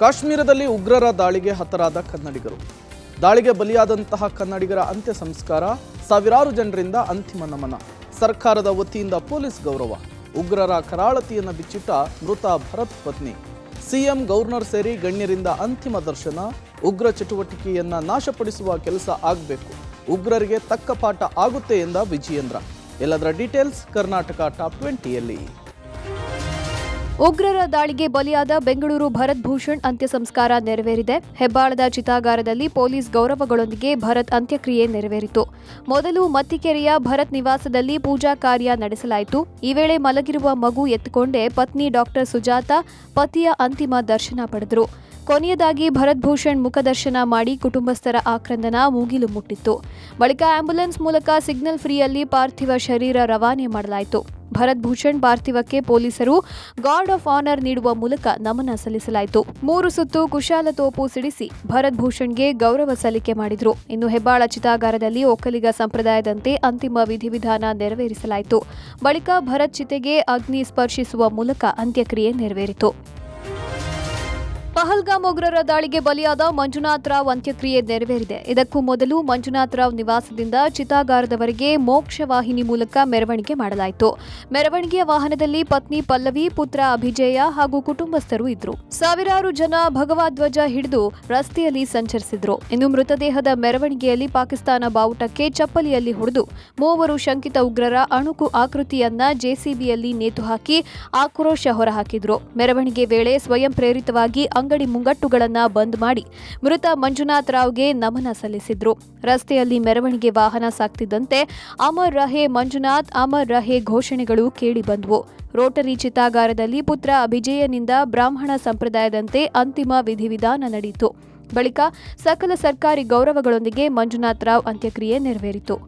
ಕಾಶ್ಮೀರದಲ್ಲಿ ಉಗ್ರರ ದಾಳಿಗೆ ಹತರಾದ ಕನ್ನಡಿಗರು. ದಾಳಿಗೆ ಬಲಿಯಾದಂತಹ ಕನ್ನಡಿಗರ ಅಂತ್ಯ ಸಂಸ್ಕಾರ, ಸಾವಿರಾರು ಜನರಿಂದ ಅಂತಿಮ ನಮನ. ಸರ್ಕಾರದ ವತಿಯಿಂದ ಪೊಲೀಸ್ ಗೌರವ. ಉಗ್ರರ ಕರಾಳತಿಯನ್ನು ಬಿಚ್ಚಿಟ್ಟ ಮೃತ ಭರತ್ ಪತ್ನಿ. ಸಿಎಂ, ಗವರ್ನರ್ ಸೇರಿ ಗಣ್ಯರಿಂದ ಅಂತಿಮ ದರ್ಶನ. ಉಗ್ರ ಚಟುವಟಿಕೆಯನ್ನ ನಾಶಪಡಿಸುವ ಕೆಲಸ ಆಗಬೇಕು, ಉಗ್ರರಿಗೆ ತಕ್ಕ ಪಾಠ ಆಗುತ್ತೆ ಎಂದ ವಿಜಯೇಂದ್ರ. ಎಲ್ಲದರ ಡೀಟೇಲ್ಸ್ ಕರ್ನಾಟಕ ಟಾಪ್ 20ಯಲ್ಲಿ. ಉಗ್ರರ ದಾಳಿಗೆ ಬಲಿಯಾದ ಬೆಂಗಳೂರು ಭರತ್ ಭೂಷಣ್ ಅಂತ್ಯ ಸಂಸ್ಕಾರ ನೆರವೇರಿದೆ. ಹೆಬ್ಬಾಳದ ಚಿತಾಗಾರದಲ್ಲಿ ಪೊಲೀಸ್ ಗೌರವಗಳೊಂದಿಗೆ ಭರತ್ ಅಂತ್ಯಕ್ರಿಯೆ ನೆರವೇರಿತು. ಮೊದಲು ಮತ್ತಿಕೆರೆಯ ಭರತ್ ನಿವಾಸದಲ್ಲಿ ಪೂಜಾ ಕಾರ್ಯ ನಡೆಸಲಾಯಿತು. ಈ ವೇಳೆ ಮಲಗಿರುವ ಮಗು ಎತ್ತಿಕೊಂಡೇ ಪತ್ನಿ ಡಾಕ್ಟರ್ ಸುಜಾತಾ ಪತಿಯ ಅಂತಿಮ ದರ್ಶನ ಪಡೆದರು. ಕೊನೆಯದಾಗಿ ಭರತ್ ಭೂಷಣ್ ಮುಖದರ್ಶನ ಮಾಡಿ ಕುಟುಂಬಸ್ಥರ ಆಕ್ರಂದನ ಮುಗಿಲು ಮುಟ್ಟಿತ್ತು. ಬಳಿಕ ಆಂಬ್ಯುಲೆನ್ಸ್ ಮೂಲಕ ಸಿಗ್ನಲ್ ಫ್ರೀಯಲ್ಲಿ ಪಾರ್ಥಿವ ಶರೀರ ರವಾನೆ ಮಾಡಲಾಯಿತು. ಭರತ್ ಭೂಷಣ್ ಪಾರ್ಥಿವಕ್ಕೆ ಪೊಲೀಸರು ಗಾರ್ಡ್ ಆಫ್ ಆನರ್ ನೀಡುವ ಮೂಲಕ ನಮನ ಸಲ್ಲಿಸಲಾಯಿತು. 3 ಸುತ್ತು ಕುಶಾಲ ತೋಪು ಸಿಡಿಸಿ ಭರತ್ ಭೂಷಣ್ಗೆ ಗೌರವ ಸಲ್ಲಿಕೆ ಮಾಡಿದ್ರು. ಇನ್ನು ಹೆಬ್ಬಾಳ ಚಿತಾಗಾರದಲ್ಲಿ ಒಕ್ಕಲಿಗ ಸಂಪ್ರದಾಯದಂತೆ ಅಂತಿಮ ವಿಧಿವಿಧಾನ ನೆರವೇರಿಸಲಾಯಿತು. ಬಳಿಕ ಭರತ್ ಚಿತೆಗೆ ಅಗ್ನಿ ಸ್ಪರ್ಶಿಸುವ ಮೂಲಕ ಅಂತ್ಯಕ್ರಿಯೆ ನೆರವೇರಿತು. ಪಹಲ್ಗಾಮ್ ಉಗ್ರರ ದಾಳಿಗೆ ಬಲಿಯಾದ ಮಂಜುನಾಥ್ ರಾವ್ ಅಂತ್ಯಕ್ರಿಯೆ ನೆರವೇರಿದೆ. ಇದಕ್ಕೂ ಮೊದಲು ಮಂಜುನಾಥ್ ರಾವ್ ನಿವಾಸದಿಂದ ಚಿತಾಗಾರದವರೆಗೆ ಮೋಕ್ಷವಾಹಿನಿ ಮೂಲಕ ಮೆರವಣಿಗೆ ಮಾಡಲಾಯಿತು. ಮೆರವಣಿಗೆಯ ವಾಹನದಲ್ಲಿ ಪತ್ನಿ ಪಲ್ಲವಿ, ಪುತ್ರ ಅಭಿಜಯ ಹಾಗೂ ಕುಟುಂಬಸ್ಥರು ಇದ್ರು. ಸಾವಿರಾರು ಜನ ಭಗವಧ್ವಜ ಹಿಡಿದು ರಸ್ತೆಯಲ್ಲಿ ಸಂಚರಿಸಿದ್ರು. ಇನ್ನು ಮೃತದೇಹದ ಮೆರವಣಿಗೆಯಲ್ಲಿ ಪಾಕಿಸ್ತಾನ ಬಾವುಟಕ್ಕೆ ಚಪ್ಪಲಿಯಲ್ಲಿ ಹೊಡೆದು 3 ಶಂಕಿತ ಉಗ್ರರ ಅಣುಕು ಆಕೃತಿಯನ್ನ ಜೆಸಿಬಿಯಲ್ಲಿ ನೇತು ಹಾಕಿ ಆಕ್ರೋಶ ಹೊರಹಾಕಿದ್ರು. ಮೆರವಣಿಗೆ ವೇಳೆ ಸ್ವಯಂ ಪ್ರೇರಿತವಾಗಿ ಅಂಗಡಿ ಮುಂಗಟ್ಟುಗಳನ್ನು ಬಂದ್ ಮಾಡಿ ಮೃತ ಮಂಜುನಾಥ್ ರಾವ್ಗೆ ನಮನ ಸಲ್ಲಿಸಿದ್ರು. ರಸ್ತೆಯಲ್ಲಿ ಮೆರವಣಿಗೆ ವಾಹನ ಸಾಗ್ತಿದ್ದಂತೆ ಅಮರ್ ರಹೇ ಮಂಜುನಾಥ್, ಅಮರ್ ರಹೇ ಘೋಷಣೆಗಳು ಕೇಳಿ ಬಂದವು. ರೋಟರಿ ಚಿತಾಗಾರದಲ್ಲಿ ಪುತ್ರ ಅಭಿಜಯನಿಂದ ಬ್ರಾಹ್ಮಣ ಸಂಪ್ರದಾಯದಂತೆ ಅಂತಿಮ ವಿಧಿವಿಧಾನ ನಡೆಯಿತು. ಬಳಿಕ ಸಕಲ ಸರ್ಕಾರಿ ಗೌರವಗಳೊಂದಿಗೆ ಮಂಜುನಾಥ್ ರಾವ್ ಅಂತ್ಯಕ್ರಿಯೆ ನೆರವೇರಿತು.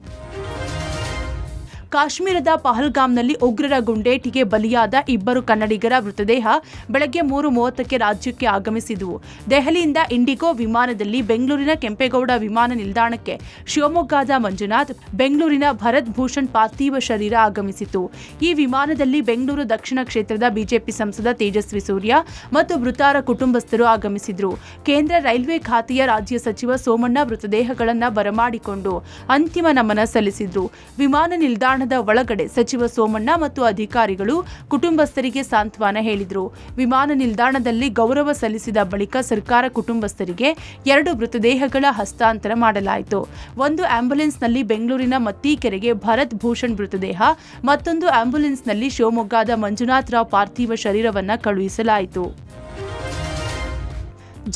ಕಾಶ್ಮೀರದ ಪಹಲ್ಗಾಮ್ನಲ್ಲಿ ಉಗ್ರರ ಗುಂಡೇಟಿಗೆ ಬಲಿಯಾದ 2 ಕನ್ನಡಿಗರ ಮೃತದೇಹ ಬೆಳಗ್ಗೆ 3:30ಕ್ಕೆ ರಾಜ್ಯಕ್ಕೆ ಆಗಮಿಸಿದವು. ದೆಹಲಿಯಿಂದ ಇಂಡಿಗೋ ವಿಮಾನದಲ್ಲಿ ಬೆಂಗಳೂರಿನ ಕೆಂಪೇಗೌಡ ವಿಮಾನ ನಿಲ್ದಾಣಕ್ಕೆ ಶಿವಮೊಗ್ಗದ ಮಂಜುನಾಥ್, ಬೆಂಗಳೂರಿನ ಭರತ್ ಭೂಷಣ್ ಪಾರ್ಥಿವ ಶರೀರ ಆಗಮಿಸಿತು. ಈ ವಿಮಾನದಲ್ಲಿ ಬೆಂಗಳೂರು ದಕ್ಷಿಣ ಕ್ಷೇತ್ರದ ಬಿಜೆಪಿ ಸಂಸದ ತೇಜಸ್ವಿ ಸೂರ್ಯ ಮತ್ತು ಮೃತರ ಕುಟುಂಬಸ್ಥರು ಆಗಮಿಸಿದ್ರು. ಕೇಂದ್ರ ರೈಲ್ವೆ ಖಾತೆಯ ರಾಜ್ಯ ಸಚಿವ ಸೋಮಣ್ಣ ಮೃತದೇಹಗಳನ್ನು ಬರಮಾಡಿಕೊಂಡು ಅಂತಿಮ ನಮನ ಸಲ್ಲಿಸಿದ್ರು. ವಿಮಾನ ನಿಲ್ದಾಣ ಒಳಗಡೆ ಸಚಿವ ಸೋಮಣ್ಣ ಮತ್ತು ಅಧಿಕಾರಿಗಳು ಕುಟುಂಬಸ್ಥರಿಗೆ ಸಾಂತ್ವನ ಹೇಳಿದರು. ವಿಮಾನ ನಿಲ್ದಾಣದಲ್ಲಿ ಗೌರವ ಸಲ್ಲಿಸಿದ ಬಳಿಕ ಸರ್ಕಾರ ಕುಟುಂಬಸ್ಥರಿಗೆ 2 ಮೃತದೇಹಗಳ ಹಸ್ತಾಂತರ ಮಾಡಲಾಯಿತು. ಒಂದು ಆಂಬ್ಯುಲೆನ್ಸ್ನಲ್ಲಿ ಬೆಂಗಳೂರಿನ ಮತ್ತಿಕೆರೆಗೆ ಭರತ್ ಭೂಷಣ್ ಮೃತದೇಹ, ಮತ್ತೊಂದು ಆಂಬ್ಯುಲೆನ್ಸ್ನಲ್ಲಿ ಶಿವಮೊಗ್ಗದ ಮಂಜುನಾಥ್ ರಾವ್ ಪಾರ್ಥಿವ ಶರೀರವನ್ನು ಕಳುಹಿಸಲಾಯಿತು.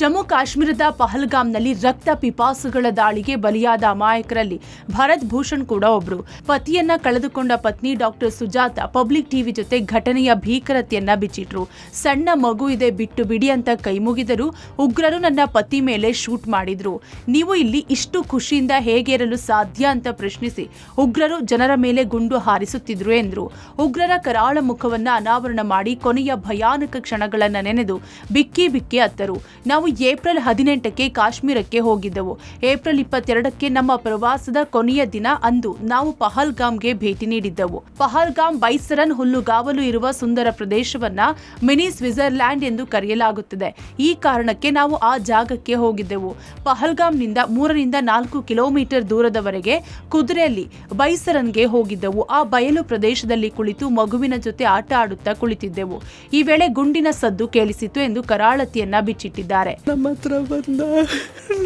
ಜಮ್ಮು ಕಾಶ್ಮೀರದ ಪಹಲ್ಗಾಮ್ನಲ್ಲಿ ರಕ್ತ ಪಿಪಾಸುಗಳ ದಾಳಿಗೆ ಬಲಿಯಾದ ಅಮಾಯಕರಲ್ಲಿ ಭರತ್ ಭೂಷಣ್ ಕೂಡ ಒಬ್ರು. ಪತಿಯನ್ನ ಕಳೆದುಕೊಂಡ ಪತ್ನಿ ಡಾಕ್ಟರ್ ಸುಜಾತಾ ಪಬ್ಲಿಕ್ ಟಿವಿ ಜೊತೆ ಘಟನೆಯ ಭೀಕರತೆಯನ್ನ ಬಿಚ್ಚಿಟ್ರು. ಸಣ್ಣ ಮಗು ಇದೆ, ಬಿಟ್ಟು ಬಿಡಿ ಅಂತ ಕೈ ಮುಗಿದರು. ಉಗ್ರರು ನನ್ನ ಪತಿ ಮೇಲೆ ಶೂಟ್ ಮಾಡಿದ್ರು. ನೀವು ಇಲ್ಲಿ ಇಷ್ಟು ಖುಷಿಯಿಂದ ಹೇಗೆ ಇರಲು ಸಾಧ್ಯ ಅಂತ ಪ್ರಶ್ನಿಸಿ ಉಗ್ರರು ಜನರ ಮೇಲೆ ಗುಂಡು ಹಾರಿಸುತ್ತಿದ್ರು ಎಂದ್ರು. ಉಗ್ರರ ಕರಾಳ ಮುಖವನ್ನ ಅನಾವರಣ ಮಾಡಿ ಕೊನೆಯ ಭಯಾನಕ ಕ್ಷಣಗಳನ್ನ ನೆನೆದು ಬಿಕ್ಕಿ ಬಿಕ್ಕಿ ಅತ್ತರು. ನಾವು ಏಪ್ರಿಲ್ 18ಕ್ಕೆ ಕಾಶ್ಮೀರಕ್ಕೆ ಹೋಗಿದ್ದೆವು. ಏಪ್ರಿಲ್ 22ಕ್ಕೆ ನಮ್ಮ ಪ್ರವಾಸದ ಕೊನೆಯ ದಿನ. ಅಂದು ನಾವು ಪಹಲ್ಗಾಮ್ಗೆ ಭೇಟಿ ನೀಡಿದ್ದೆವು. ಪಹಲ್ಗಾಮ್ ಬೈಸರನ್ ಹುಲ್ಲುಗಾವಲು ಇರುವ ಸುಂದರ ಪ್ರದೇಶವನ್ನ ಮಿನಿ ಸ್ವಿಟ್ಜರ್ಲ್ಯಾಂಡ್ ಎಂದು ಕರೆಯಲಾಗುತ್ತದೆ. ಈ ಕಾರಣಕ್ಕೆ ನಾವು ಆ ಜಾಗಕ್ಕೆ ಹೋಗಿದ್ದೆವು. ಪಹಲ್ಗಾಮ್ನಿಂದ 3ರಿಂದ 4 ಕಿಲೋಮೀಟರ್ ದೂರದವರೆಗೆ ಕುದುರೆಯಲ್ಲಿ ಬೈಸರನ್ಗೆ ಹೋಗಿದ್ದೆವು. ಆ ಬಯಲು ಪ್ರದೇಶದಲ್ಲಿ ಕುಳಿತು ಮಗುವಿನ ಜೊತೆ ಆಟ ಆಡುತ್ತಾ ಕುಳಿತಿದ್ದೆವು. ಈ ವೇಳೆ ಗುಂಡಿನ ಸದ್ದು ಕೇಳಿಸಿತು ಎಂದು ಕರಾಳತಿಯನ್ನ ಬಿಚ್ಚಿಟ್ಟಿದ್ದಾರೆ. ನಮ್ಮ ಹತ್ರ ಬಂದ,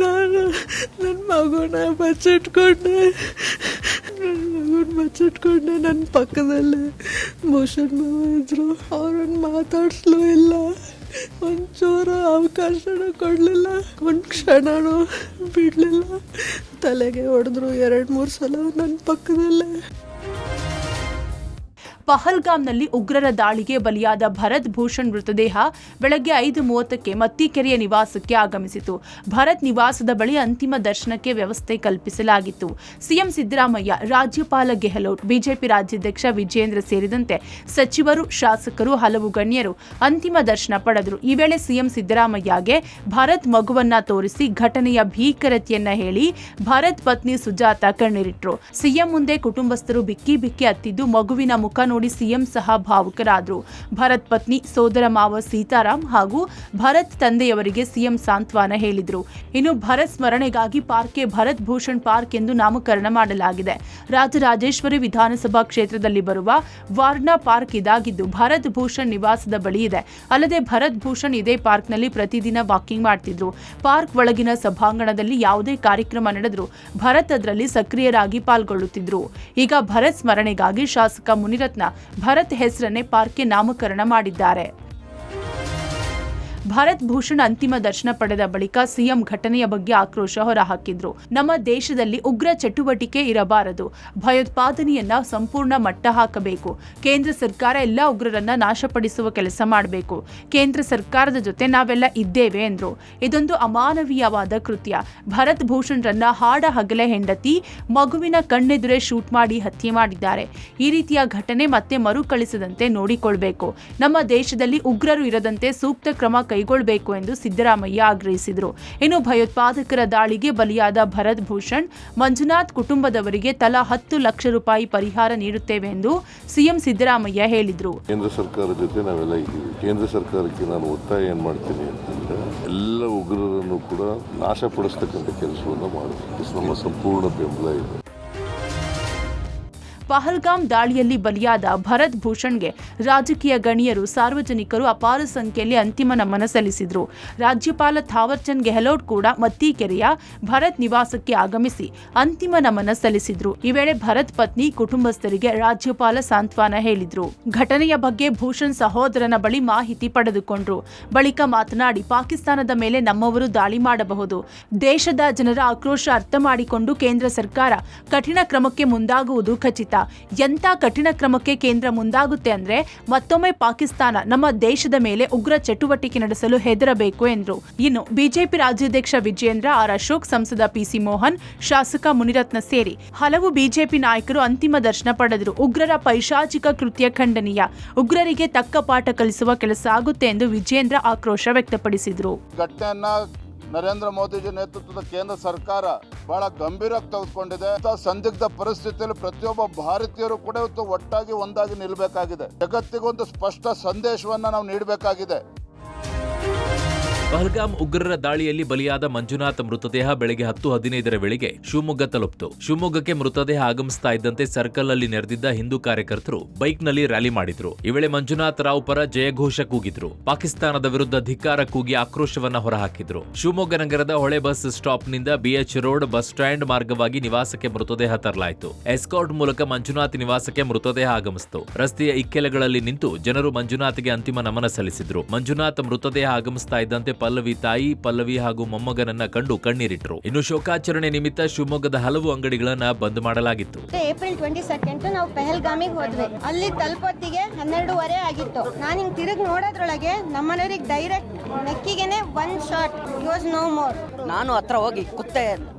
ನಾನು ನನ್ನ ಮಗುನ ಬಚ್ಚಿಟ್ಕೊಂಡೆ. ನನ್ನ ಪಕ್ಕದಲ್ಲೇ ಭೂಷಣ್ ಮಾವ ಇದ್ರು. ಅವ್ರನ್ನ ಮಾತಾಡ್ಸ್ಲೂ ಇಲ್ಲ, ಒಂಚೂರು ಅವಕಾಶನೂ ಕೊಡಲಿಲ್ಲ, ಒಂದು ಕ್ಷಣನೂ ಬಿಡಲಿಲ್ಲ. ತಲೆಗೆ ಹೊಡೆದ್ರು 2-3 ಸಲ ನನ್ನ ಪಕ್ಕದಲ್ಲೇ. ಪಹಲ್ಗಾಮ್ನಲ್ಲಿ ಉಗ್ರರ ದಾಳಿಗೆ ಬಲಿಯಾದ ಭರತ್ ಭೂಷಣ್ ಮೃತದೇಹ ಬೆಳಗ್ಗೆ 5:30ಕ್ಕೆ ಮತ್ತಿಕೆರೆಯ ನಿವಾಸಕ್ಕೆ ಆಗಮಿಸಿತು. ಭರತ್ ನಿವಾಸದ ಬಳಿ ಅಂತಿಮ ದರ್ಶನಕ್ಕೆ ವ್ಯವಸ್ಥೆ ಕಲ್ಪಿಸಲಾಗಿತ್ತು. ಸಿಎಂ ಸಿದ್ದರಾಮಯ್ಯ, ರಾಜ್ಯಪಾಲ ಗೆಹ್ಲೋಟ್, ಬಿಜೆಪಿ ರಾಜ್ಯಾಧ್ಯಕ್ಷ ವಿಜಯೇಂದ್ರ ಸೇರಿದಂತೆ ಸಚಿವರು, ಶಾಸಕರು, ಹಲವು ಗಣ್ಯರು ಅಂತಿಮ ದರ್ಶನ ಪಡೆದರು. ಈ ವೇಳೆ ಸಿಎಂ ಸಿದ್ದರಾಮಯ್ಯಗೆ ಭರತ್ ಮಗುವನ್ನ ತೋರಿಸಿ ಘಟನೆಯ ಭೀಕರತೆಯನ್ನ ಹೇಳಿ ಭರತ್ ಪತ್ನಿ ಸುಜಾತಾ ಕಣ್ಣೀರಿಟ್ರು. ಸಿಎಂ ಮುಂದೆ ಕುಟುಂಬಸ್ಥರು ಬಿಕ್ಕಿ ಬಿಕ್ಕಿ ಅತ್ತಿದ್ದು ಮಗುವಿನ ಮುಖ ನೋಡಿ ಸಿಎಂ ಸಹ ಭಾವುಕರಾದರು. ಭರತ್ ಪತ್ನಿ ಸೋದರ ಮಾವ ಸೀತಾರಾಮ್ ಹಾಗೂ ಭರತ್ ತಂದೆಯವರಿಗೆ ಸಿಎಂ ಸಾಂತ್ವನ ಹೇಳಿದರು. ಇನ್ನು ಭರತ್ ಸ್ಮರಣೆಗಾಗಿ ಪಾರ್ಕ್ಗೆ ಭರತ್ ಭೂಷಣ್ ಪಾರ್ಕ್ ಎಂದು ನಾಮಕರಣ ಮಾಡಲಾಗಿದೆ. ರಾಜರಾಜೇಶ್ವರಿ ವಿಧಾನಸಭಾ ಕ್ಷೇತ್ರದಲ್ಲಿ ಬರುವ ವಾರ್ನಾ ಪಾರ್ಕ್ ಇದಾಗಿದ್ದು ಭರತ್ ಭೂಷಣ್ ನಿವಾಸದ ಬಳಿ ಇದೆ. ಅಲ್ಲದೆ ಭರತ್ ಭೂಷಣ್ ಇದೇ ಪಾರ್ಕ್ನಲ್ಲಿ ಪ್ರತಿದಿನ ವಾಕಿಂಗ್ ಮಾಡ್ತಿದ್ರು. ಪಾರ್ಕ್ ಒಳಗಿನ ಸಭಾಂಗಣದಲ್ಲಿ ಯಾವುದೇ ಕಾರ್ಯಕ್ರಮ ನಡೆದರೂ ಭರತ್ ಅದರಲ್ಲಿ ಸಕ್ರಿಯರಾಗಿ ಪಾಲ್ಗೊಳ್ಳುತ್ತಿದ್ರು. ಈಗ ಭರತ್ ಸ್ಮರಣೆಗಾಗಿ ಶಾಸಕ ಮುನಿರತ್ನ ಭರತ್ ಹೆಸರನ್ನೇ ಪಾರ್ಕ್ಗೆ ನಾಮಕರಣ ಮಾಡಿದ್ದಾರೆ. ಭರತ್ ಭೂಷಣ್ ಅಂತಿಮ ದರ್ಶನ ಪಡೆದ ಬಳಿಕ ಸಿಎಂ ಘಟನೆಯ ಬಗ್ಗೆ ಆಕ್ರೋಶ ಹೊರಹಾಕಿದ್ರು. ನಮ್ಮ ದೇಶದಲ್ಲಿ ಉಗ್ರ ಚಟುವಟಿಕೆ ಇರಬಾರದು, ಭಯೋತ್ಪಾದನೆಯನ್ನ ಸಂಪೂರ್ಣ ಮಟ್ಟ ಹಾಕಬೇಕು. ಕೇಂದ್ರ ಸರ್ಕಾರ ಎಲ್ಲ ಉಗ್ರರನ್ನ ನಾಶಪಡಿಸುವ ಕೆಲಸ ಮಾಡಬೇಕು. ಕೇಂದ್ರ ಸರ್ಕಾರದ ಜೊತೆ ನಾವೆಲ್ಲ ಇದ್ದೇವೆ ಎಂದ್ರು. ಇದೊಂದು ಅಮಾನವೀಯವಾದ ಕೃತ್ಯ. ಭರತ್ ಭೂಷಣ್ರನ್ನ ಹಾಡ ಹಗಲೆ ಹೆಂಡತಿ ಮಗುವಿನ ಕಣ್ಣೆದುರೇ ಶೂಟ್ ಮಾಡಿ ಹತ್ಯೆ ಮಾಡಿದ್ದಾರೆ. ಈ ರೀತಿಯ ಘಟನೆ ಮತ್ತೆ ಮರುಕಳಿಸದಂತೆ ನೋಡಿಕೊಳ್ಬೇಕು. ನಮ್ಮ ದೇಶದಲ್ಲಿ ಉಗ್ರರು ಇರದಂತೆ ಸೂಕ್ತ ಕ್ರಮ ಕೈಗೊಳ್ಳಬೇಕು ಎಂದು ಸಿದ್ದರಾಮಯ್ಯ ಆಗ್ರಹಿಸಿದರು. ಇನ್ನು ಭಯೋತ್ಪಾದಕರ ದಾಳಿಗೆ ಬಲಿಯಾದ ಭರತ್ ಭೂಷಣ್, ಮಂಜುನಾಥ್ ಕುಟುಂಬದವರಿಗೆ ತಲಾ 10 ಲಕ್ಷ ರೂಪಾಯಿ ಪರಿಹಾರ ನೀಡುತ್ತೇವೆ ಎಂದು ಸಿಎಂ ಸಿದ್ದರಾಮಯ್ಯ ಹೇಳಿದರು. ಕೇಂದ್ರ ಸರ್ಕಾರದ ಜೊತೆ ನಾವೆಲ್ಲ ಇದ್ದೀವಿ. ಕೇಂದ್ರ ಸರ್ಕಾರಕ್ಕೆ ನಾನು ಒತ್ತಾಯ ಏನು ಮಾಡ್ತೀನಿ ಅಂತಂದ್ರೆ ಎಲ್ಲ ಉಗ್ರರನ್ನು ಕೂಡ ನಾಶಪಡಿಸ್ತಕ್ಕಂಥ ಕೆಲಸವನ್ನು ಮಾಡಬೇಕು. ನಮ್ಮ ಸಂಪೂರ್ಣ ಬೆಂಬಲ ಇದೆ. ಪಹಲ್ಗಾಮ್ ದಾಳಿಯಲ್ಲಿ ಬಲಿಯಾದ ಭರತ್ ಭೂಷಣ್ಗೆ ರಾಜಕೀಯ ಗಣ್ಯರು, ಸಾರ್ವಜನಿಕರು ಅಪಾರ ಸಂಖ್ಯೆಯಲ್ಲಿ ಅಂತಿಮ ನಮನ ಸಲ್ಲಿಸಿದರು. ರಾಜ್ಯಪಾಲ ಥಾವರ್ ಚಂದ್ ಗೆಹ್ಲೋಟ್ ಕೂಡ ಮತ್ತೀಕೆರೆಯ ಭರತ್ ನಿವಾಸಕ್ಕೆ ಆಗಮಿಸಿ ಅಂತಿಮ ನಮನ ಸಲ್ಲಿಸಿದ್ರು. ಈ ವೇಳೆ ಭರತ್ ಪತ್ನಿ ಕುಟುಂಬಸ್ಥರಿಗೆ ರಾಜ್ಯಪಾಲ ಸಾಂತ್ವನ ಹೇಳಿದ್ರು. ಘಟನೆಯ ಬಗ್ಗೆ ಭೂಷಣ್ ಸಹೋದರನ ಬಳಿ ಮಾಹಿತಿ ಪಡೆದುಕೊಂಡ್ರು. ಬಳಿಕ ಮಾತನಾಡಿ, ಪಾಕಿಸ್ತಾನದ ಮೇಲೆ ನಮ್ಮವರು ದಾಳಿ ಮಾಡಬಹುದು. ದೇಶದ ಜನರ ಆಕ್ರೋಶ ಅರ್ಥ ಮಾಡಿಕೊಂಡು ಕೇಂದ್ರ ಸರ್ಕಾರ ಕಠಿಣ ಕ್ರಮಕ್ಕೆ ಮುಂದಾಗುವುದು ಖಚಿತ. ಎಂಥ ಕಠಿಣ ಕ್ರಮಕ್ಕೆ ಕೇಂದ್ರ ಮುಂದಾಗುತ್ತೆ ಅಂದ್ರೆ ಮತ್ತೊಮ್ಮೆ ಪಾಕಿಸ್ತಾನ ನಮ್ಮ ದೇಶದ ಮೇಲೆ ಉಗ್ರ ಚಟುವಟಿಕೆ ನಡೆಸಲು ಹೆದರಬೇಕು ಎಂದರು. ಇನ್ನು ಬಿಜೆಪಿ ರಾಜ್ಯಾಧ್ಯಕ್ಷ ವಿಜೇಂದ್ರ, ಆರ್ ಅಶೋಕ್, ಸಂಸದ ಪಿಸಿ ಮೋಹನ್, ಶಾಸಕ ಮುನಿರತ್ನ ಸೇರಿ ಹಲವು ಬಿಜೆಪಿ ನಾಯಕರು ಅಂತಿಮ ದರ್ಶನ ಪಡೆದರು. ಉಗ್ರರ ಪೈಶಾಚಿಕ ಕೃತ್ಯ ಖಂಡನೀಯ. ಉಗ್ರರಿಗೆ ತಕ್ಕ ಪಾಠ ಕಲಿಸುವ ಕೆಲಸ ಆಗುತ್ತೆ ಎಂದು ವಿಜೇಂದ್ರ ಆಕ್ರೋಶ ವ್ಯಕ್ತಪಡಿಸಿದರು. ನರೇಂದ್ರ ಮೋದಿಜಿ ನೇತೃತ್ವದ ಕೇಂದ್ರ ಸರ್ಕಾರ ಬಹಳ ಗಂಭೀರವಾಗಿ ತೆಗೆದುಕೊಂಡಿದೆ. ಸಂದಿಗ್ಧ ಪರಿಸ್ಥಿತಿಯಲ್ಲಿ ಪ್ರತಿಯೊಬ್ಬ ಭಾರತೀಯರು ಕೂಡ ಇವತ್ತು ಒಟ್ಟಾಗಿ ಒಂದಾಗಿ ನಿಲ್ಲಬೇಕಾಗಿದೆ. ಜಗತ್ತಿಗೊಂದು ಸ್ಪಷ್ಟ ಸಂದೇಶವನ್ನ ನಾವು ನೀಡಬೇಕಾಗಿದೆ. ಪಹಲ್ಗಾಮ್ ಉಗ್ರರ ದಾಳಿಯಲ್ಲಿ ಬಲಿಯಾದ ಮಂಜುನಾಥ್ ಮೃತದೇಹ ಬೆಳಗ್ಗೆ 10:15 ವೇಳೆಗೆ ಶಿವಮೊಗ್ಗ ತಲುಪಿತು. ಶಿವಮೊಗ್ಗಕ್ಕೆ ಮೃತದೇಹ ಆಗಮಿಸ್ತಾ ಇದ್ದಂತೆ ಸರ್ಕಲ್ ಅಲ್ಲಿ ನೆರೆದಿದ್ದ ಹಿಂದೂ ಕಾರ್ಯಕರ್ತರು ಬೈಕ್ನಲ್ಲಿ ರ್ಯಾಲಿ ಮಾಡಿದ್ರು. ಈ ವೇಳೆ ಮಂಜುನಾಥ್ ರಾವ್ ಪರ ಜಯಘೋಷ ಕೂಗಿದ್ರು. ಪಾಕಿಸ್ತಾನದ ವಿರುದ್ಧ ಧಿಕ್ಕಾರ ಕೂಗಿ ಆಕ್ರೋಶವನ್ನ ಹೊರಹಾಕಿದ್ರು. ಶಿವಮೊಗ್ಗ ನಗರದ ಹೊಳೆ ಬಸ್ ಸ್ಟಾಪ್ನಿಂದ ಬಿಎಚ್ ರೋಡ್ ಬಸ್ ಸ್ಟ್ಯಾಂಡ್ ಮಾರ್ಗವಾಗಿ ನಿವಾಸಕ್ಕೆ ಮೃತದೇಹ ತರಲಾಯಿತು. ಎಸ್ಕಾರ್ಟ್ ಮೂಲಕ ಮಂಜುನಾಥ್ ನಿವಾಸಕ್ಕೆ ಮೃತದೇಹ ಆಗಮಿಸಿತು. ರಸ್ತೆಯ ಇಕ್ಕೆಲೆಗಳಲ್ಲಿ ನಿಂತು ಜನರು ಮಂಜುನಾಥ್ಗೆ ಅಂತಿಮ ನಮನ ಸಲ್ಲಿಸಿದ್ರು. ಮಂಜುನಾಥ್ ಮೃತದೇಹ ಆಗಮಿಸ್ತಾ ಇದ್ದಂತೆ ಪಲ್ಲವಿ ತಾಯಿ, ಪಲ್ಲವಿ ಹಾಗೂ ಮೊಮ್ಮಗನನ್ನ ಕಂಡು ಕಣ್ಣೀರಿಟ್ರು. ಇನ್ನು ಶೋಕಾಚರಣೆ ನಿಮಿತ್ತ ಶಿವಮೊಗ್ಗದ ಹಲವು ಅಂಗಡಿಗಳನ್ನ ಬಂದ್ ಮಾಡಲಾಗಿತ್ತು. ಏಪ್ರಿಲ್ 22 ನಾವು ಪಹಲ್ಗಾಮಿಗೆ ಹೋದ್ವಿ. ಅಲ್ಲಿ ತಲುಪೋತ್ತಿಗೆ 12:30 ಆಗಿತ್ತು. ನಾನು ಹಿಂಗ್ ತಿರುಗಿ ನೋಡೋದ್ರೊಳಗೆ ನಮ್ಮನೆಯವ್ರಿಗೆ ಡೈರೆಕ್ಟ್ ನೆಕ್ಕಿಗೆನೆ 1 shot. It was no more. ನಾನು ಹತ್ರ ಹೋಗಿ ಕುತ್ತೆ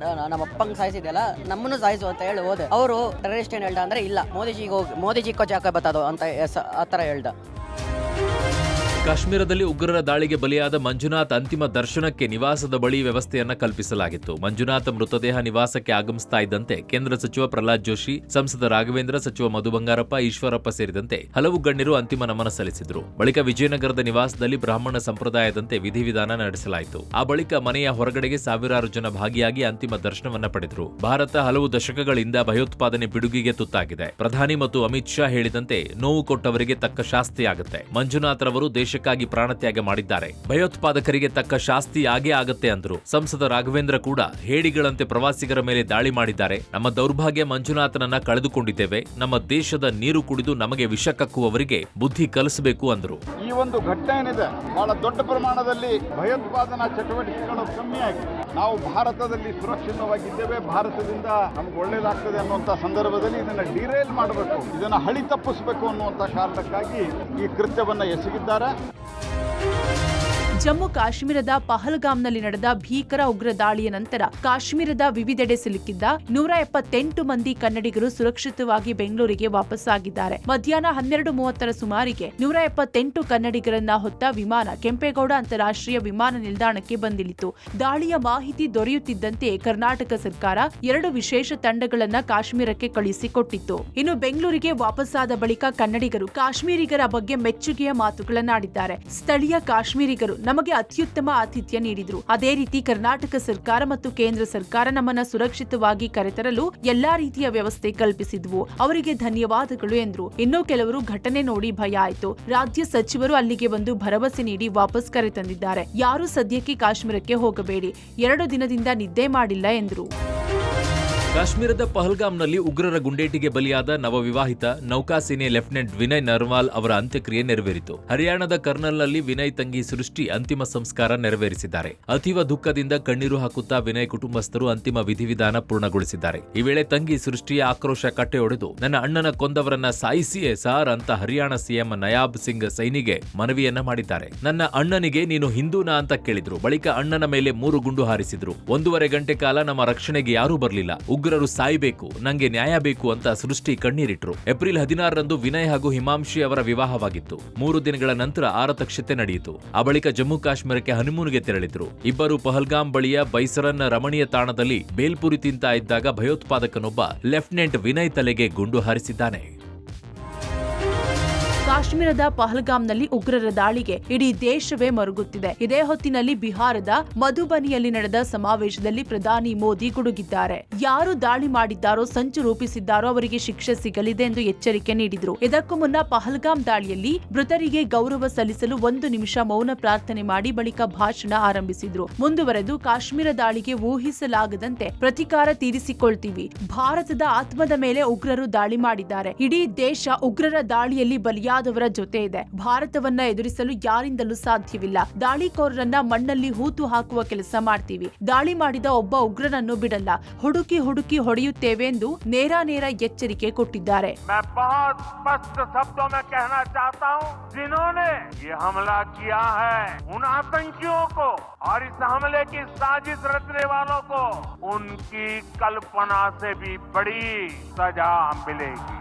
ನಮ್ಮ ಅಪ್ಪಂಗ್ ಸಾಯಿಸಿದೆಯಲ್ಲ, ನಮ್ಮನ್ನು ಸಾಯಿಸು ಅಂತ ಹೇಳಿ ಹೋದೆ. ಅವರು ಟೆರರಿಸ್ಟ್ ಏನ್ ಹೇಳ್ದ ಅಂದ್ರೆ, ಇಲ್ಲ ಮೋದಿಜಿ ಕೋ ಜಾಕ ಬತ್ತದು ಅಂತ ಆತರ ಹೇಳ್ದ. ಕಾಶ್ಮೀರದಲ್ಲಿ ಉಗ್ರರ ದಾಳಿಗೆ ಬಲಿಯಾದ ಮಂಜುನಾಥ್ ಅಂತಿಮ ದರ್ಶನಕ್ಕೆ ನಿವಾಸದ ಬಳಿ ವ್ಯವಸ್ಥೆಯನ್ನ ಕಲ್ಪಿಸಲಾಗಿತ್ತು. ಮಂಜುನಾಥ್ ಮೃತದೇಹ ನಿವಾಸಕ್ಕೆ ಆಗಮಿಸ್ತಾ ಇದ್ದಂತೆ ಕೇಂದ್ರ ಸಚಿವ ಪ್ರಹ್ಲಾದ್ ಜೋಶಿ, ಸಂಸದ ರಾಘವೇಂದ್ರ, ಸಚಿವ ಮಧು ಬಂಗಾರಪ್ಪ, ಈಶ್ವರಪ್ಪ ಸೇರಿದಂತೆ ಹಲವು ಗಣ್ಯರು ಅಂತಿಮ ನಮನ ಸಲ್ಲಿಸಿದ್ರು. ಬಳಿಕ ವಿಜಯನಗರದ ನಿವಾಸದಲ್ಲಿ ಬ್ರಾಹ್ಮಣ ಸಂಪ್ರದಾಯದಂತೆ ವಿಧಿವಿಧಾನ ನಡೆಸಲಾಯಿತು. ಆ ಬಳಿಕ ಮನೆಯ ಹೊರಗಡೆಗೆ ಸಾವಿರಾರು ಜನ ಭಾಗಿಯಾಗಿ ಅಂತಿಮ ದರ್ಶನವನ್ನ ಪಡೆದರು. ಭಾರತ ಹಲವು ದಶಕಗಳಿಂದ ಭಯೋತ್ಪಾದನೆ ಪಿಡುಗಿಗೆ ತುತ್ತಾಗಿದೆ. ಪ್ರಧಾನಿ ಮತ್ತು ಅಮಿತ್ ಶಾ ಹೇಳಿದಂತೆ ನೋವು ಕೊಟ್ಟವರಿಗೆ ತಕ್ಕ ಶಾಸ್ತಿಯಾಗುತ್ತೆ. ಮಂಜುನಾಥ್ ರವರು ದೇಶಕ್ಕಾಗಿ ಪ್ರಾಣತ್ಯಾಗ ಮಾಡಿದ್ದಾರೆ. ಭಯೋತ್ಪಾದಕರಿಗೆ ತಕ್ಕ ಶಾಸ್ತಿ ಆಗೇ ಆಗತ್ತೆ ಅಂದ್ರು. ಸಂಸದ ರಾಘವೇಂದ್ರ ಕೂಡ ಹೇಡಿಗಳಂತೆ ಪ್ರವಾಸಿಗರ ಮೇಲೆ ದಾಳಿ ಮಾಡಿದ್ದಾರೆ. ನಮ್ಮ ದೌರ್ಭಾಗ್ಯ ಮಂಜುನಾಥನನ್ನ ಕಳೆದುಕೊಂಡಿದ್ದೇವೆ. ನಮ್ಮ ದೇಶದ ನೀರು ಕುಡಿದು ನಮಗೆ ವಿಷ ಕಕ್ಕುವವರಿಗೆ ಬುದ್ಧಿ ಕಲಿಸಬೇಕು ಅಂದ್ರು. ಈ ಒಂದು ಘಟನೆ ಏನಿದೆ, ಬಹಳ ದೊಡ್ಡ ಪ್ರಮಾಣದಲ್ಲಿ ಭಯೋತ್ಪಾದನಾ ಚಟುವಟಿಕೆಗಳು ಕಮ್ಮಿಯಾಗಿ ನಾವು ಭಾರತದಲ್ಲಿ ಸುರಕ್ಷಿತವಾಗಿದ್ದೇವೆ, ಭಾರತದಿಂದ ನಮ್ಗೆ ಒಳ್ಳೇದಾಗ್ತದೆ ಅನ್ನುವಂಥ ಸಂದರ್ಭದಲ್ಲಿ ಇದನ್ನ ಡಿರೇಲ್ ಮಾಡಬೇಕು, ಇದನ್ನ ಹಳಿ ತಪ್ಪಿಸಬೇಕು ಅನ್ನುವಂಥ ಕಾರಣಕ್ಕಾಗಿ ಈ ಕೃತ್ಯವನ್ನ ಎಸಗಿದ್ದಾರೆ. ಜಮ್ಮು ಕಾಶ್ಮೀರದ ಪಹಲ್ಗಾಮ್ನಲ್ಲಿ ನಡೆದ ಭೀಕರ ಉಗ್ರ ದಾಳಿಯ ನಂತರ ಕಾಶ್ಮೀರದ ವಿವಿಧೆಡೆ ಸಿಲುಕಿದ್ದ 178 ಮಂದಿ ಕನ್ನಡಿಗರು ಸುರಕ್ಷಿತವಾಗಿ ಬೆಂಗಳೂರಿಗೆ ವಾಪಸ್ಸಾಗಿದ್ದಾರೆ. ಮಧ್ಯಾಹ್ನ 12:30 ಸುಮಾರಿಗೆ 178 ಕನ್ನಡಿಗರನ್ನ ಹೊತ್ತ ವಿಮಾನ ಕೆಂಪೇಗೌಡ ಅಂತಾರಾಷ್ಟ್ರೀಯ ವಿಮಾನ ನಿಲ್ದಾಣಕ್ಕೆ ಬಂದಿಳಿತು. ದಾಳಿಯ ಮಾಹಿತಿ ದೊರೆಯುತ್ತಿದ್ದಂತೆ ಕರ್ನಾಟಕ ಸರ್ಕಾರ 2 ವಿಶೇಷ ತಂಡಗಳನ್ನ ಕಾಶ್ಮೀರಕ್ಕೆ ಕಳುಹಿಸಿಕೊಟ್ಟಿತ್ತು. ಇನ್ನು ಬೆಂಗಳೂರಿಗೆ ವಾಪಸ್ಸಾದ ಬಳಿಕ ಕನ್ನಡಿಗರು ಕಾಶ್ಮೀರಿಗರ ಬಗ್ಗೆ ಮೆಚ್ಚುಗೆಯ ಮಾತುಗಳನ್ನಾಡಿದ್ದಾರೆ. ಸ್ಥಳೀಯ ಕಾಶ್ಮೀರಿಗರು ನಮಗೆ ಅತ್ಯುತ್ತಮ ಆತಿಥ್ಯ ನೀಡಿದ್ರು. ಅದೇ ರೀತಿ ಕರ್ನಾಟಕ ಸರ್ಕಾರ ಮತ್ತು ಕೇಂದ್ರ ಸರ್ಕಾರ ನಮ್ಮನ್ನ ಸುರಕ್ಷಿತವಾಗಿ ಕರೆತರಲು ಎಲ್ಲಾ ರೀತಿಯ ವ್ಯವಸ್ಥೆ ಕಲ್ಪಿಸಿದ್ವು. ಅವರಿಗೆ ಧನ್ಯವಾದಗಳು ಎಂದ್ರು. ಇನ್ನೂ ಕೆಲವರು ಘಟನೆ ನೋಡಿ ಭಯ ಆಯಿತು. ರಾಜ್ಯ ಸಚಿವರು ಅಲ್ಲಿಗೆ ಬಂದು ಭರವಸೆ ನೀಡಿ ವಾಪಸ್ ಕರೆತಂದಿದ್ದಾರೆ. ಯಾರು ಸದ್ಯಕ್ಕೆ ಕಾಶ್ಮೀರಕ್ಕೆ ಹೋಗಬೇಡಿ, 2 ದಿನದಿಂದ ನಿದ್ದೆ ಮಾಡಿಲ್ಲ ಎಂದ್ರು. ಕಾಶ್ಮೀರದ ಪಹಲ್ಗಾಮ್ನಲ್ಲಿ ಉಗ್ರರ ಗುಂಡೇಟಿಗೆ ಬಲಿಯಾದ ನವವಿವಾಹಿತ ನೌಕಾಸೇನೆ ಲೆಫ್ಟಿನೆಂಟ್ ವಿನಯ್ ನರ್ವಾಲ್ ಅವರ ಅಂತ್ಯಕ್ರಿಯೆ ನೆರವೇರಿತು. ಹರಿಯಾಣದ ಕರ್ನಲ್ನಲ್ಲಿ ವಿನಯ್ ತಂಗಿ ಸೃಷ್ಟಿ ಅಂತಿಮ ಸಂಸ್ಕಾರ ನೆರವೇರಿಸಿದ್ದಾರೆ. ಅತೀವ ದುಃಖದಿಂದ ಕಣ್ಣೀರು ಹಾಕುತ್ತಾ ವಿನಯ್ ಕುಟುಂಬಸ್ಥರು ಅಂತಿಮ ವಿಧಿವಿಧಾನ ಪೂರ್ಣಗೊಳಿಸಿದ್ದಾರೆ. ಈ ವೇಳೆ ತಂಗಿ ಸೃಷ್ಟಿಯ ಆಕ್ರೋಶ ಕಟ್ಟೆಯೊಡೆದು ನನ್ನ ಅಣ್ಣನ ಕೊಂದವರನ್ನ ಸಾಯಿಸಿಯೇ ಸಾರ್ ಅಂತ ಹರಿಯಾಣ ಸಿಎಂ ನಯಾಬ್ ಸಿಂಗ್ ಸೈನಿಗೆ ಮನವಿಯನ್ನ ಮಾಡಿದ್ದಾರೆ. ನನ್ನ ಅಣ್ಣನಿಗೆ ನೀನು ಹಿಂದೂನಾ ಅಂತ ಕೇಳಿದ್ರು. ಬಳಿಕ ಅಣ್ಣನ ಮೇಲೆ 3 ಗುಂಡು ಹಾರಿಸಿದ್ರು. 1.5 ಗಂಟೆ ಕಾಲ ನಮ್ಮ ರಕ್ಷಣೆಗೆ ಯಾರೂ ಬರಲಿಲ್ಲ. ಉಗ್ರರು ಸಾಯಬೇಕು, ನಂಗೆ ನ್ಯಾಯ ಬೇಕು ಅಂತ ಸೃಷ್ಟಿ ಕಣ್ಣೀರಿಟ್ರು. ಏಪ್ರಿಲ್ 16ರಂದು ವಿನಯ್ ಹಾಗೂ ಹಿಮಾಂಶಿ ಅವರ ವಿವಾಹವಾಗಿತ್ತು. 3 ದಿನಗಳ ನಂತರ ಆರತಕ್ಷತೆ ನಡೆಯಿತು. ಆ ಬಳಿಕ ಜಮ್ಮು ಕಾಶ್ಮೀರಕ್ಕೆ ಹನಿಮೂನ್ಗೆ ತೆರಳಿದ್ರು. ಇಬ್ಬರು ಪಹಲ್ಗಾಮ್ ಬಳಿಯ ಬೈಸರನ್ ರಮಣೀಯ ತಾಣದಲ್ಲಿ ಬೇಲ್ಪುರಿ ತಿಂತಾ ಇದ್ದಾಗ ಭಯೋತ್ಪಾದಕನೊಬ್ಬ ಲೆಫ್ಟಿನೆಂಟ್ ವಿನಯ್ ತಲೆಗೆ ಗುಂಡು ಹಾರಿಸಿದ್ದಾನೆ. ಕಾಶ್ಮೀರದ ಪಹಲ್ಗಾಮ್ನಲ್ಲಿ ಉಗ್ರರ ದಾಳಿಗೆ ಇಡೀ ದೇಶವೇ ಮರುಗುತ್ತಿದೆ. ಇದೇ ಹೊತ್ತಿನಲ್ಲಿ ಬಿಹಾರದ ಮಧುಬನಿಯಲ್ಲಿ ನಡೆದ ಸಮಾವೇಶದಲ್ಲಿ ಪ್ರಧಾನಿ ಮೋದಿ ಗುಡುಗಿದ್ದಾರೆ. ಯಾರು ದಾಳಿ ಮಾಡಿದ್ದಾರೋ, ಸಂಚು ರೂಪಿಸಿದ್ದಾರೋ ಅವರಿಗೆ ಶಿಕ್ಷೆ ಸಿಗಲಿದೆ ಎಂದು ಎಚ್ಚರಿಕೆ ನೀಡಿದ್ರು. ಇದಕ್ಕೂ ಮುನ್ನ ಪಹಲ್ಗಾಮ್ ದಾಳಿಯಲ್ಲಿ ಮೃತರಿಗೆ ಗೌರವ ಸಲ್ಲಿಸಲು 1 ನಿಮಿಷ ಮೌನ ಪ್ರಾರ್ಥನೆ ಮಾಡಿ ಬಳಿಕ ಭಾಷಣ ಆರಂಭಿಸಿದ್ರು. ಮುಂದುವರೆದು ಕಾಶ್ಮೀರ ದಾಳಿಗೆ ಊಹಿಸಲಾಗದಂತೆ ಪ್ರತಿಕಾರ ತೀರಿಸಿಕೊಳ್ತೀವಿ. ಭಾರತದ ಆತ್ಮದ ಮೇಲೆ ಉಗ್ರರು ದಾಳಿ ಮಾಡಿದ್ದಾರೆ. ಇಡೀ ದೇಶ ಉಗ್ರರ ದಾಳಿಯಲ್ಲಿ ಬಲಿಯಾದವರ ಜೊತೆ ಇದೆ. ಭಾರತವನ್ನ ಎದುರಿಸಲು ಯಾರಿಂದಲೂ ಸಾಧ್ಯವಿಲ್ಲ. ದಾಳಿಕೋರರನ್ನ ಮಣ್ಣಲ್ಲಿ ಹೂತು ಹಾಕುವ ಕೆಲಸ ಮಾಡ್ತೀವಿ. ದಾಳಿ ಮಾಡಿದ ಒಬ್ಬ ಉಗ್ರನನ್ನು ಬಿಡಲ್ಲ. ಹುಡುಕಿ ಹುಡುಕಿ ಹೊಡೆಯುತ್ತೇವೆ ಎಂದು ನೇರ ಎಚ್ಚರಿಕೆ ಕೊಟ್ಟಿದ್ದಾರೆ. मैं बहुत स्पष्ट शब्दों में कहना चाहता हूं, जिन्होंने ये हमला किया है उन आतंकियों को और इस हमले की साजिश रचने वालों को उनकी कल्पना से भी बड़ी सजा मिलेगी.